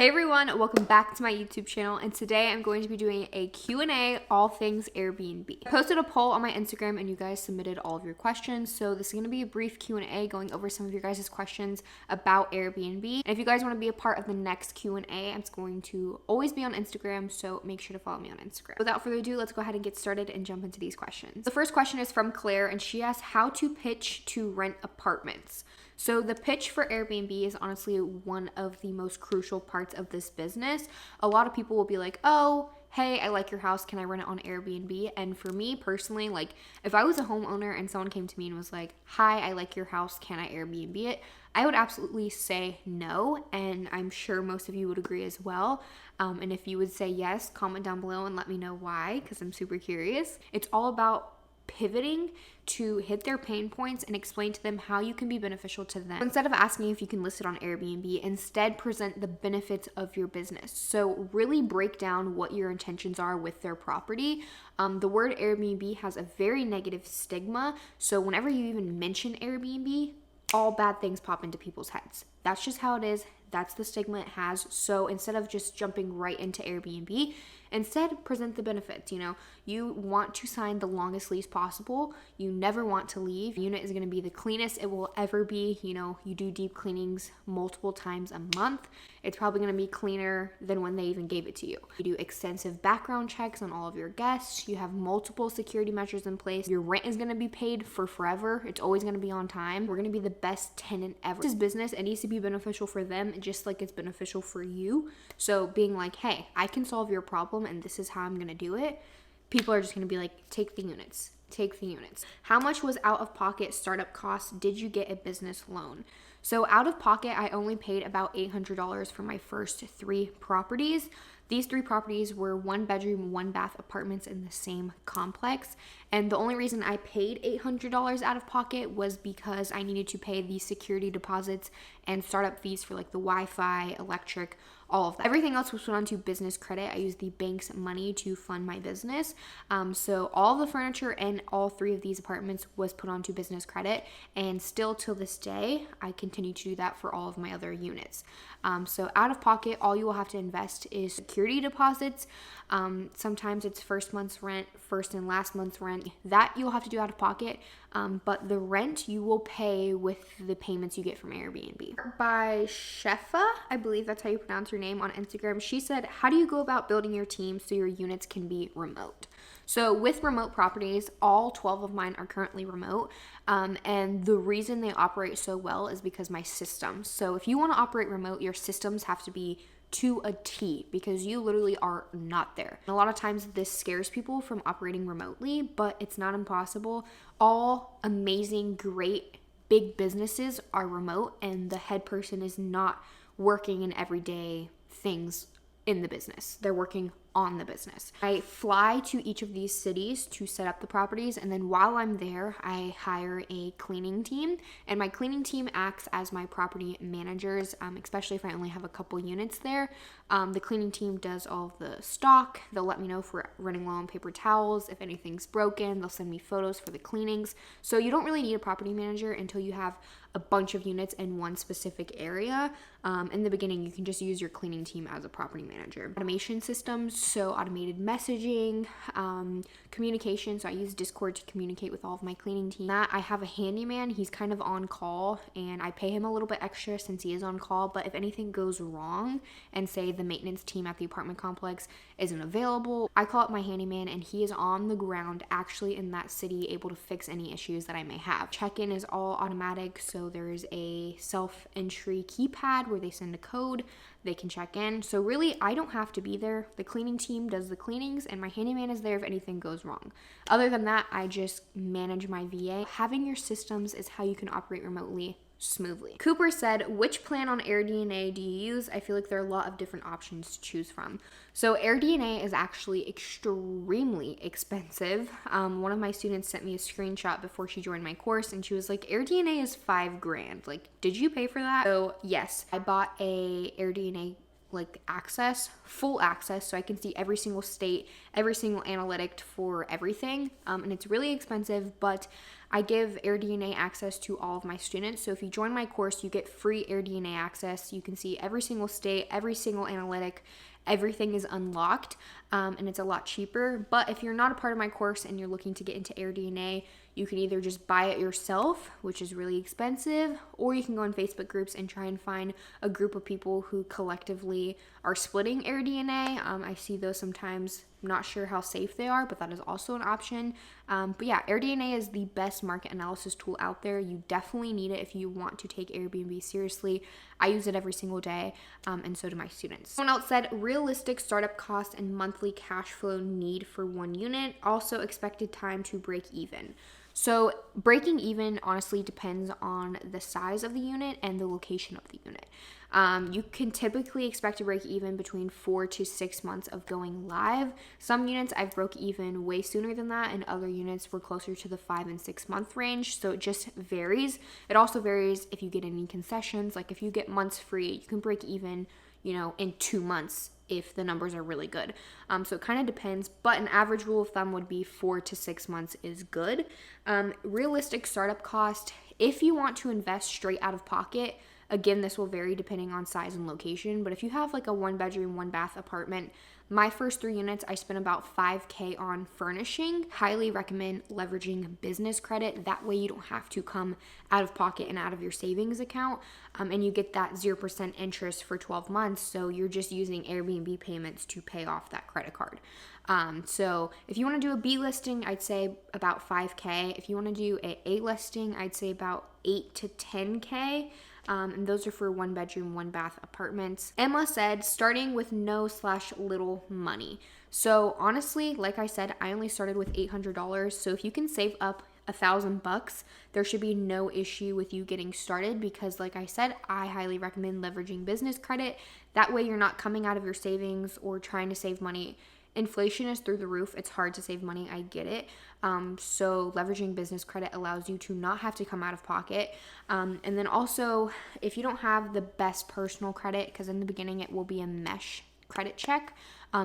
Hey everyone, welcome back to my YouTube channel, and today I'm going to be doing a Q&A all things Airbnb. I posted a poll on my Instagram and you guys submitted all of your questions, so this is going to be a brief Q&A going over some of your guys' questions about Airbnb. And if you guys want to be a part of the next Q&A, it's going to always be on Instagram, so make sure to follow me on Instagram. Without further ado, let's go ahead and get started and jump into these questions. The first question is from Claire, and she asked how to pitch to rent apartments. So the pitch for Airbnb is honestly one of the most crucial parts of this business. A lot of people will be like, oh, hey, I like your house, can I rent it on Airbnb? And for me personally, like if I was a homeowner and someone came to me and was like, hi, I like your house, can I Airbnb it? I would absolutely say no, and I'm sure most of you would agree as well. And if you would say yes, comment down below and let me know why, because I'm super curious. It's all about pivoting to hit their pain points and explain to them how you can be beneficial to them. Instead of asking if you can list it on Airbnb, instead present the benefits of your business. So really break down what your intentions are with their property. The word Airbnb has a very negative stigma. So whenever you even mention Airbnb, all bad things pop into people's heads. That's just how it is. That's the stigma it has. So instead of just jumping right into Airbnb, instead present the benefits. You want to sign the longest lease possible. You never want to leave. The unit is going to be the cleanest it will ever be. You do deep cleanings multiple times a month. It's probably going to be cleaner than when they even gave it to you. You do extensive background checks on all of your guests. You have multiple security measures in place. Your rent is going to be paid for forever. It's always going to be on time. We're going to be the best tenant ever. This is business. It needs to be beneficial for them just like it's beneficial for you. So being like, hey, I can solve your problem and this is how I'm going to do it. People are just going to be like, take the units. Take the units. How much was out of pocket startup costs? Did you get a business loan? So out of pocket, I only paid about $800 for my first 3 properties. These 3 properties were 1 bedroom, 1 bath apartments in the same complex. And the only reason I paid $800 out of pocket was because I needed to pay the security deposits and startup fees for like the Wi-Fi, electric, all of that. Everything else was put onto business credit. I used the bank's money to fund my business. So all the furniture in all 3 of these apartments was put onto business credit. And still till this day, I continue to do that for all of my other units. So out of pocket, all you will have to invest is security deposits. Sometimes it's first month's rent, first and last month's rent. That you'll have to do out of pocket. But the rent you will pay with the payments you get from Airbnb. By Shefa, I believe that's how you pronounce her name on Instagram. She said, how do you go about building your team so your units can be remote? So with remote properties, all 12 of mine are currently remote. And the reason they operate so well is because my systems. So if you want to operate remote, your systems have to be to a T because you literally are not there. And a lot of times this scares people from operating remotely, but it's not impossible. All amazing, great, big businesses are remote and the head person is not working in everyday things in the business. They're working on the business. I fly to each of these cities to set up the properties, and then while I'm there, I hire a cleaning team, and my cleaning team acts as my property managers, especially if I only have a couple units there. The cleaning team does all of the stock. They'll let me know if we're running low on paper towels. If anything's broken, they'll send me photos for the cleanings. So you don't really need a property manager until you have a bunch of units in one specific area. In the beginning, you can just use your cleaning team as a property manager. Automation systems, so automated messaging, communication. So I use Discord to communicate with all of my cleaning team. I have a handyman. He's kind of on call, and I pay him a little bit extra since he is on call. But if anything goes wrong, and say the maintenance team at the apartment complex isn't available, I call up my handyman, and he is on the ground actually in that city able to fix any issues that I may have. Check-in is all automatic, so there's a self-entry keypad where they send a code, they can check in. So really, I don't have to be there. The cleaning team does the cleanings and my handyman is there if anything goes wrong. Other than that, I just manage my VA. Having your systems is how you can operate remotely smoothly. Cooper said, which plan on AirDNA do you use? I feel like there are a lot of different options to choose from. So AirDNA is actually extremely expensive. One of my students sent me a screenshot before she joined my course and she was like, AirDNA is $5,000. Like, did you pay for that? So yes, I bought a AirDNA full access, so I can see every single state, every single analytic for everything. And it's really expensive, but I give AirDNA access to all of my students. So if you join my course, you get free AirDNA access. You can see every single state, every single analytic, everything is unlocked, and it's a lot cheaper. But if you're not a part of my course and you're looking to get into AirDNA, you can either just buy it yourself, which is really expensive, or you can go in Facebook groups and try and find a group of people who collectively are splitting AirDNA. I see those sometimes. I'm not sure how safe they are, but that is also an option. But yeah, AirDNA is the best market analysis tool out there. You definitely need it if you want to take Airbnb seriously. I use it every single day, and so do my students. Someone else said, realistic startup cost and monthly cash flow need for one unit, also expected time to break even. So breaking even honestly depends on the size of the unit and the location of the unit. You can typically expect to break even between 4 to 6 months of going live. Some units I've broke even way sooner than that, and other units were closer to the 5 and 6 month range. So it just varies. It also varies if you get any concessions. Like if you get months free, you can break even, in 2 months if the numbers are really good. So it kind of depends, but an average rule of thumb would be 4 to 6 months is good. Realistic startup cost, if you want to invest straight out of pocket, again, this will vary depending on size and location, but if you have like a 1-bedroom, 1-bath apartment, my first 3 units, I spent about $5,000 on furnishing. Highly recommend leveraging business credit. That way you don't have to come out of pocket and out of your savings account, and you get that 0% interest for 12 months. So you're just using Airbnb payments to pay off that credit card. So if you want to do a B listing, I'd say about $5,000. If you want to do A listing, I'd say about $8,000 to $10,000. And those are for 1-bedroom, 1-bath apartments. Emma said, starting with no/little money. So honestly, like I said, I only started with $800. So if you can save up $1,000, there should be no issue with you getting started, because like I said, I highly recommend leveraging business credit. That way you're not coming out of your savings or trying to save money. Inflation is through the roof. It's hard to save money. I get it. So leveraging business credit allows you to not have to come out of pocket. And then also, if you don't have the best personal credit, because in the beginning it will be a mesh credit check,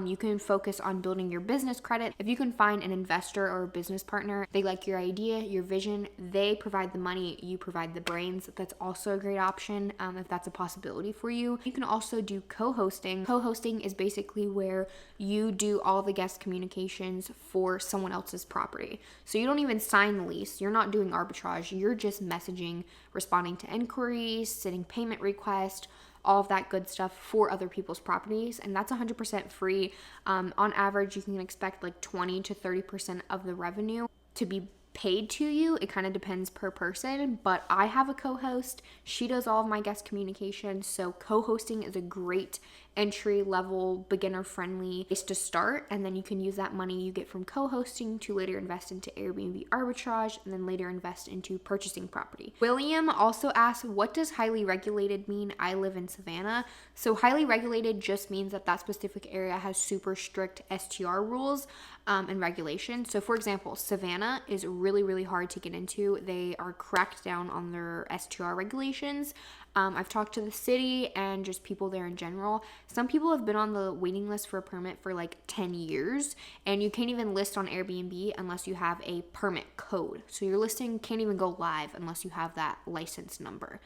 you can focus on building your business credit. If you can find an investor or a business partner, they like your idea, your vision, they provide the money, you provide the brains. That's also a great option if that's a possibility for you. You can also do co-hosting. Co-hosting is basically where you do all the guest communications for someone else's property. So you don't even sign the lease. You're not doing arbitrage. You're just messaging, responding to inquiries, sending payment requests, all of that good stuff for other people's properties, and that's 100% free. On average, you can expect like 20 to 30% of the revenue to be paid to you. It kind of depends per person, but I have a co-host. She does all of my guest communication, so co-hosting is a great entry-level, beginner-friendly place to start, and then you can use that money you get from co-hosting to later invest into Airbnb arbitrage, and then later invest into purchasing property. William also asked, what does highly regulated mean? I live in Savannah. So highly regulated just means that that specific area has super strict STR rules and regulations. So for example, Savannah is really, really hard to get into. They are cracked down on their STR regulations. I've talked to the city and just people there in general. Some people have been on the waiting list for a permit for like 10 years, and you can't even list on Airbnb unless you have a permit code. So your listing can't even go live unless you have that license number.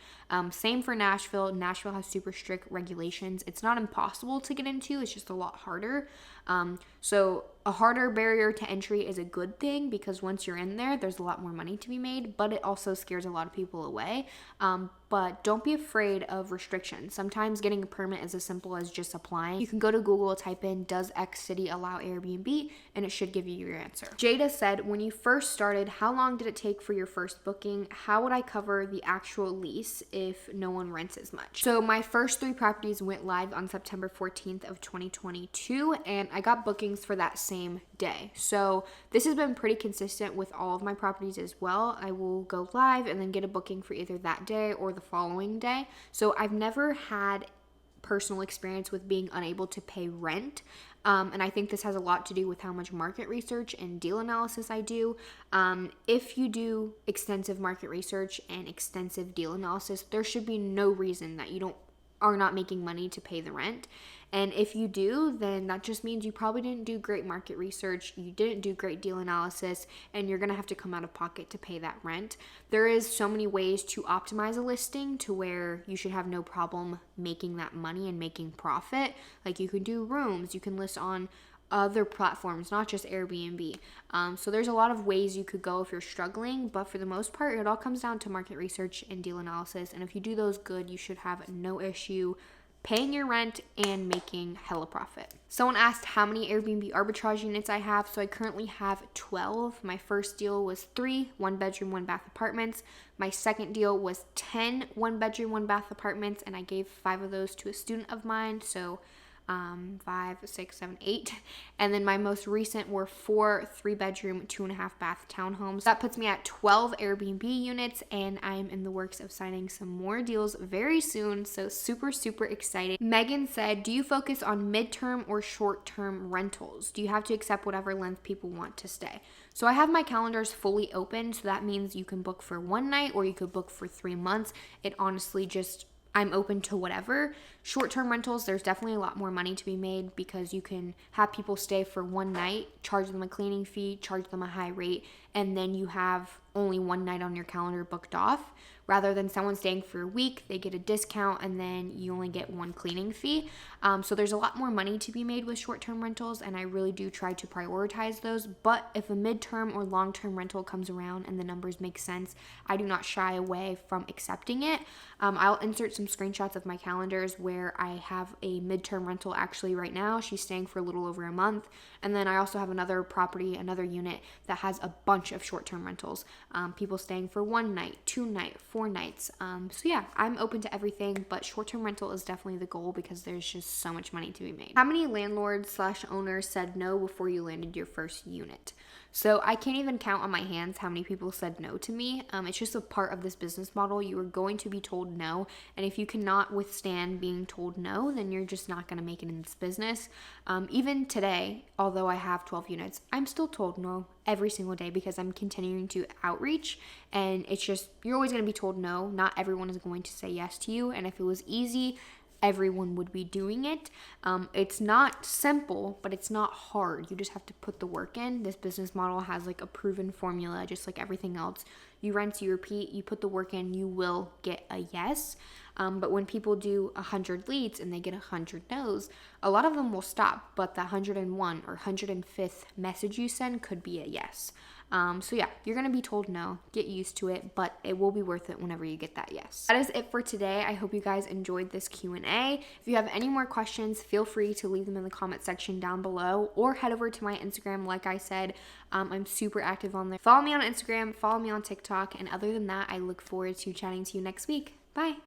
Same for Nashville. Nashville has super strict regulations. It's not impossible to get into, it's just a lot harder. So a harder barrier to entry is a good thing, because once you're in there, there's a lot more money to be made, but it also scares a lot of people away. But don't be afraid of restrictions. Sometimes getting a permit is as simple as just applying. You can go to Google, type in, does X city allow Airbnb? And it should give you your answer. Jada said, when you first started, how long did it take for your first booking? How would I cover the actual lease if no one rents as much? So my first 3 properties went live on September 14th of 2022, and I got bookings for that same day. So this has been pretty consistent with all of my properties as well. I will go live and then get a booking for either that day or the following day. So I've never had personal experience with being unable to pay rent. And I think this has a lot to do with how much market research and deal analysis I do. If you do extensive market research and extensive deal analysis, there should be no reason that you are not making money to pay the rent. And if you do, then that just means you probably didn't do great market research, you didn't do great deal analysis, and you're gonna have to come out of pocket to pay that rent. There is so many ways to optimize a listing to where you should have no problem making that money and making profit. Like, you can do rooms, you can list on other platforms, not just Airbnb. So there's a lot of ways you could go if you're struggling, but for the most part, it all comes down to market research and deal analysis. And if you do those good, you should have no issue paying your rent and making hella profit. Someone asked how many Airbnb arbitrage units I have. So I currently have 12. My first deal was 3 1-bedroom, 1-bath apartments. My second deal was 10 1-bedroom, 1-bath apartments, and I gave 5 of those to a student of mine. So 5, 6, 7, 8. And then my most recent were 4 3-bedroom, 2.5-bath townhomes. That puts me at 12 Airbnb units, and I'm in the works of signing some more deals very soon. So super, super excited. Megan said, do you focus on midterm or short-term rentals? Do you have to accept whatever length people want to stay? So I have my calendars fully open. So that means you can book for 1 night or you could book for 3 months. It honestly just, I'm open to whatever. Short-term rentals, there's definitely a lot more money to be made because you can have people stay for 1 night, charge them a cleaning fee, charge them a high rate, and then you have only 1 night on your calendar booked off. Rather than someone staying for a week, they get a discount and then you only get 1 cleaning fee. So there's a lot more money to be made with short-term rentals, and I really do try to prioritize those. But if a midterm or long-term rental comes around and the numbers make sense, I do not shy away from accepting it. I'll insert some screenshots of my calendars where I have a midterm rental actually right now. She's staying for a little over a month. And then I also have another property, another unit that has a bunch of short-term rentals. People staying for 1 night, 2 nights, 4 nights. So yeah, I'm open to everything, but short-term rental is definitely the goal because there's just so much money to be made. How many landlords/owners said no before you landed your first unit? So I can't even count on my hands how many people said no to me. It's just a part of this business model. You are going to be told no, and if you cannot withstand being told no, then you're just not going to make it in this business. Even today, although I have 12 units, I'm still told no every single day because I'm continuing to outreach, and it's just, you're always going to be told no. Not everyone is going to say yes to you, and if it was easy, everyone would be doing it. It's not simple, but it's not hard. You just have to put the work in. This business model has like a proven formula, just like everything else. You rinse, you repeat, you put the work in, you will get a yes. But when people do 100 leads and they get 100 no's, a lot of them will stop, but the 101 or 105th message you send could be a yes. So yeah, you're going to be told no, get used to it, but it will be worth it whenever you get that yes. That is it for today. I hope you guys enjoyed this Q&A. If you have any more questions, feel free to leave them in the comment section down below or head over to my Instagram. Like I said, I'm super active on there. Follow me on Instagram, follow me on TikTok, and other than that, I look forward to chatting to you next week. Bye.